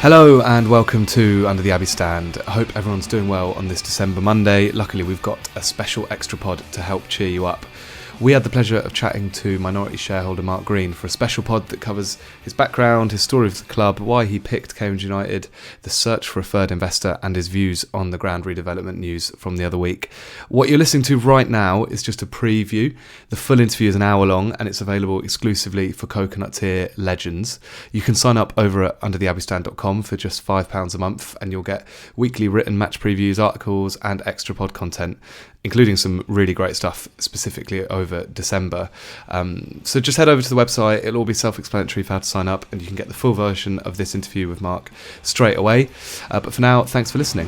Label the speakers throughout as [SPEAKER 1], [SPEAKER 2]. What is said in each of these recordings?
[SPEAKER 1] Hello and welcome to Under the Abbey Stand. I hope everyone's doing well on this December Monday. Luckily we've got a special extra pod to help cheer you up. We had the pleasure of chatting to minority shareholder Mark Green for a special pod that covers his background, his story of the club, why he picked Cambridge United, the search for a third investor, and his views on the ground redevelopment news from the other week. What you're listening to right now is just a preview. The full interview is an hour long and it's available exclusively for Coconut Tier legends. You can sign up over at undertheabbeystand.com for just £5 a month and you'll get weekly written match previews, articles and extra pod content, including some really great stuff specifically over December. So just head over to the website. It'll all be self-explanatory for how to sign up and you can get the full version of this interview with Mark straight away. But for now, thanks for listening.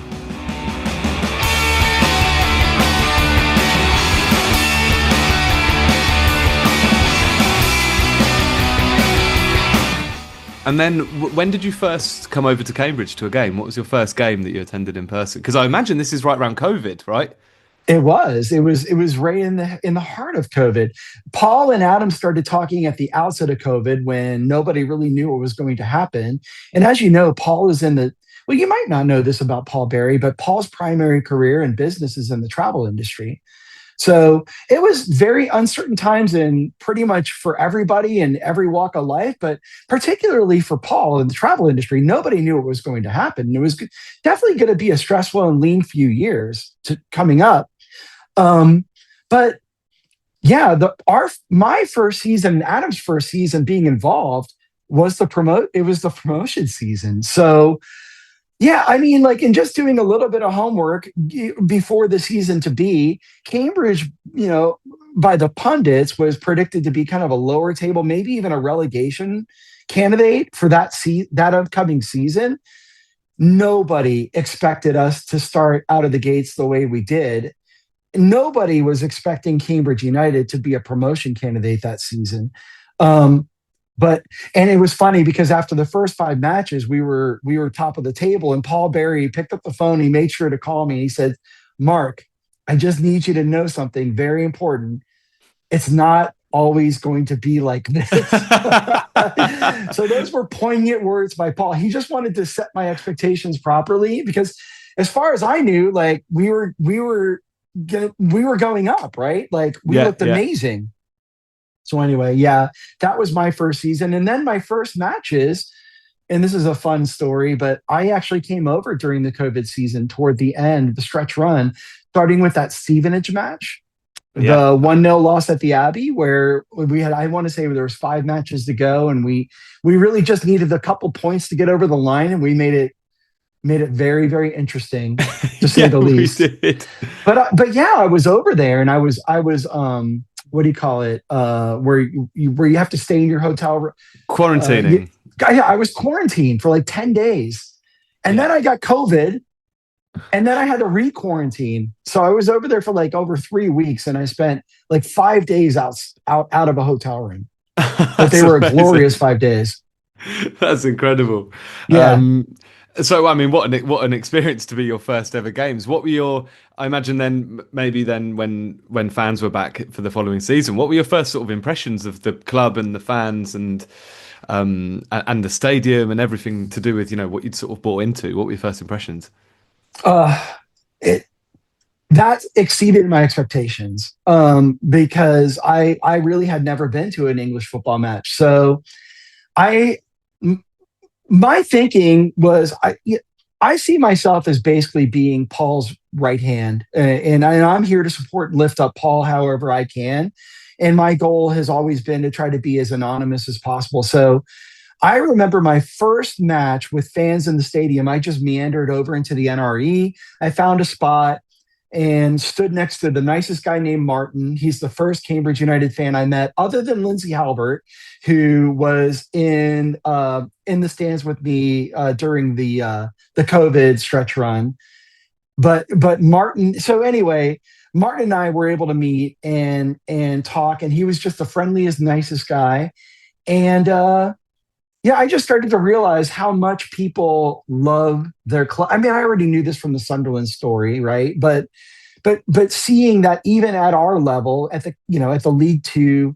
[SPEAKER 1] And then when did you first come over to Cambridge to a game? What was your first game that you attended in person? Because I imagine this is right around COVID, right?
[SPEAKER 2] It was right in the heart of COVID. Paul and Adam started talking at the outset of COVID when nobody really knew what was going to happen. And as you know, Paul is well, you might not know this about Paul Berry, but Paul's primary career and business is in the travel industry. So it was very uncertain times in pretty much for everybody in every walk of life, but particularly for Paul in the travel industry, nobody knew what was going to happen. And it was definitely going to be a stressful and lean few years coming up. But yeah, my first season, Adam's first season being involved was the promotion season. So yeah, I mean, like in just doing a little bit of homework before the season to be, Cambridge, by the pundits was predicted to be kind of a lower table, maybe even a relegation candidate for that upcoming season. Nobody expected us to start out of the gates the way we did. Nobody was expecting Cambridge United to be a promotion candidate that season. And it was funny because after the first 5 matches, we were top of the table and Paul Berry picked up the phone. He made sure to call me. He said, "Mark, I just need you to know something very important. It's not always going to be like this." So those were poignant words by Paul. He just wanted to set my expectations properly because as far as I knew, like we were going up, right? Like we looked amazing. So anyway, yeah, that was my first season. And then my first matches, and this is a fun story, but I actually came over during the COVID season toward the end, the stretch run, starting with that Stevenage match, the 1-0 loss at the Abbey, where we had, I want to say there was 5 matches to go. And we really just needed a couple points to get over the line. And we made it very, very interesting, to say the least.
[SPEAKER 1] We did.
[SPEAKER 2] But yeah, I was over there and I was what do you call it? Where you have to stay in your hotel room.
[SPEAKER 1] Quarantining.
[SPEAKER 2] I was quarantined for like 10 days. And then I got COVID and then I had to re-quarantine. So I was over there for like over 3 weeks and I spent like 5 days out of a hotel room. But they were amazing. A glorious 5 days.
[SPEAKER 1] That's incredible.
[SPEAKER 2] Yeah.
[SPEAKER 1] So, I mean, what an experience to be your first ever games. What were I imagine then, maybe then when fans were back for the following season, what were your first sort of impressions of the club and the fans and the stadium and everything to do with, what you'd sort of bought into? What were your first impressions?
[SPEAKER 2] That exceeded my expectations because I really had never been to an English football match. So my thinking was I see myself as basically being Paul's right hand, and I'm here to support and lift up Paul however I can. And my goal has always been to try to be as anonymous as possible. So I remember my first match with fans in the stadium. I just meandered over into the NRE. I found a spot and stood next to the nicest guy named Martin. He's the first Cambridge United fan I met, other than Lindsay Halbert, who was in the stands with me during the COVID stretch run. But Martin. So anyway, Martin and I were able to meet and talk, and he was just the friendliest, nicest guy. And I just started to realize how much people love their club. I mean, I already knew this from the Sunderland story, right? But seeing that even at our level, at the League Two,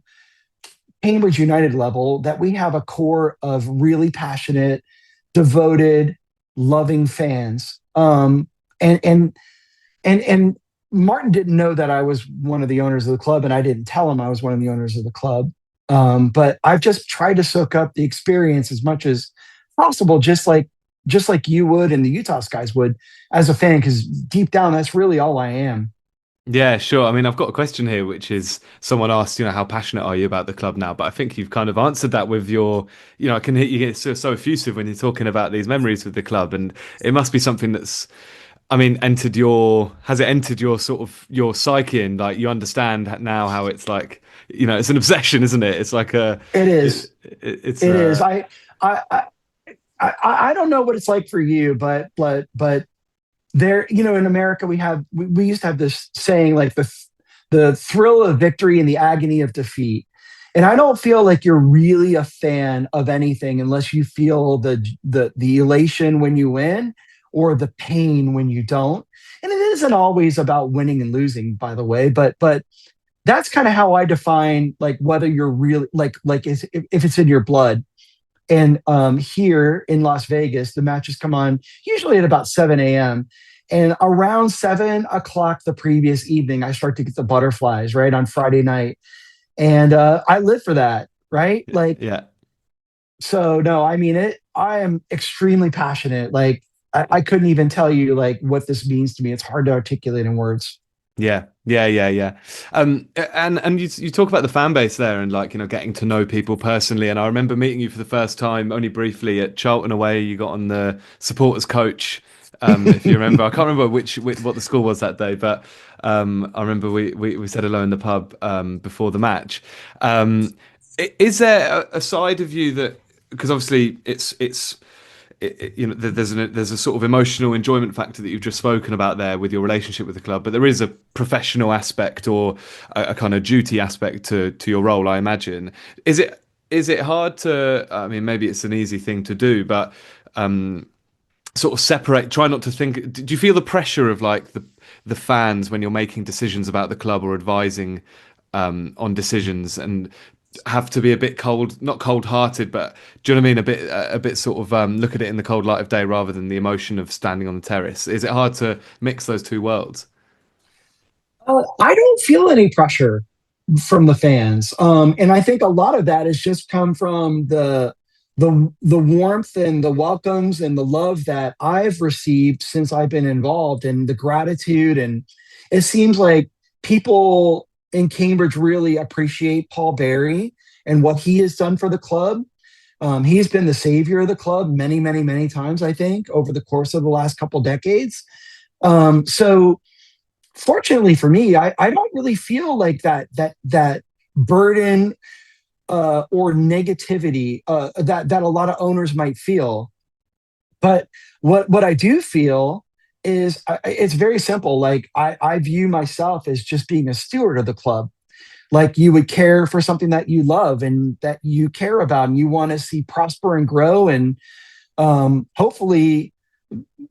[SPEAKER 2] Cambridge United level, that we have a core of really passionate, devoted, loving fans. And and and Martin didn't know that I was one of the owners of the club, and I didn't tell him I was one of the owners of the club. But I've just tried to soak up the experience as much as possible, just like you would and the UTAS guys would as a fan, because deep down, that's really all I am.
[SPEAKER 1] Yeah, sure. I mean, I've got a question here, which is someone asked, how passionate are you about the club now? But I think you've kind of answered that with your, I can hear you get so effusive when you're talking about these memories with the club, and it must be something that's, I mean, has it entered your sort of your psyche, and like you understand now how it's like, it's an obsession, isn't it? It's like
[SPEAKER 2] It is.
[SPEAKER 1] it's
[SPEAKER 2] It is. I, I, I don't know what it's like for you, but there, in America, we used to have this saying, like the thrill of victory and the agony of defeat. And I don't feel like you're really a fan of anything unless you feel the elation when you win or the pain when you don't. And it isn't always about winning and losing, by the way, but that's kind of how I define, like, whether you're really if it's in your blood. And here in Las Vegas, the matches come on usually at about 7 a.m. And around 7 o'clock the previous evening, I start to get the butterflies, right, on Friday night. And I live for that, right? Like,
[SPEAKER 1] yeah.
[SPEAKER 2] so no, I mean it. I am extremely passionate. Like, I couldn't even tell you like what this means to me. It's hard to articulate in words.
[SPEAKER 1] Yeah. And you talk about the fan base there, and like, getting to know people personally. And I remember meeting you for the first time, only briefly, at Charlton away. You got on the supporters coach, if you remember. I can't remember what the score was that day, but I remember we said hello in the pub before the match. Is there a side of you that, because obviously there's a sort of emotional enjoyment factor that you've just spoken about there with your relationship with the club, but there is a professional aspect or a kind of duty aspect to your role, I imagine. Is it hard to, I mean, maybe it's an easy thing to do, but sort of separate, try not to think, do you feel the pressure of like the fans when you're making decisions about the club or advising on decisions, and have to be a bit not cold-hearted, but do you know what I mean? A bit sort of look at it in the cold light of day rather than the emotion of standing on the terrace. Is it hard to mix those two worlds?
[SPEAKER 2] I don't feel any pressure from the fans, and I think a lot of that has just come from the warmth and the welcomes and the love that I've received since I've been involved, and the gratitude. And it seems like people in Cambridge really appreciate Paul Barry and what he has done for the club. He's been the savior of the club many, many, many times, I think, over the course of the last couple decades. So fortunately for me, I don't really feel like that burden or negativity that a lot of owners might feel. But what I do feel is, it's very simple. Like, I view myself as just being a steward of the club. Like, you would care for something that you love and that you care about and you want to see prosper and grow. And hopefully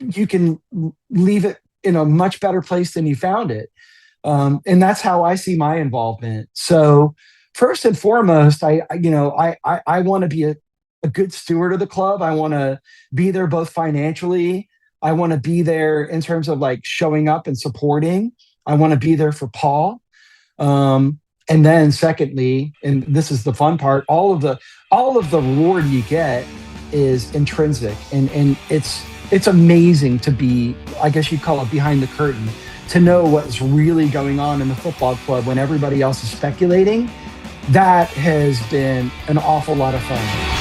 [SPEAKER 2] you can leave it in a much better place than you found it. And that's how I see my involvement. So first and foremost, I want to be a good steward of the club. I want to be there both financially. I want to be there in terms of like showing up and supporting. I want to be there for Paul. And then secondly, and this is the fun part, all of the reward you get is intrinsic. And it's amazing to be, I guess you'd call it, behind the curtain, to know what's really going on in the football club when everybody else is speculating. That has been an awful lot of fun.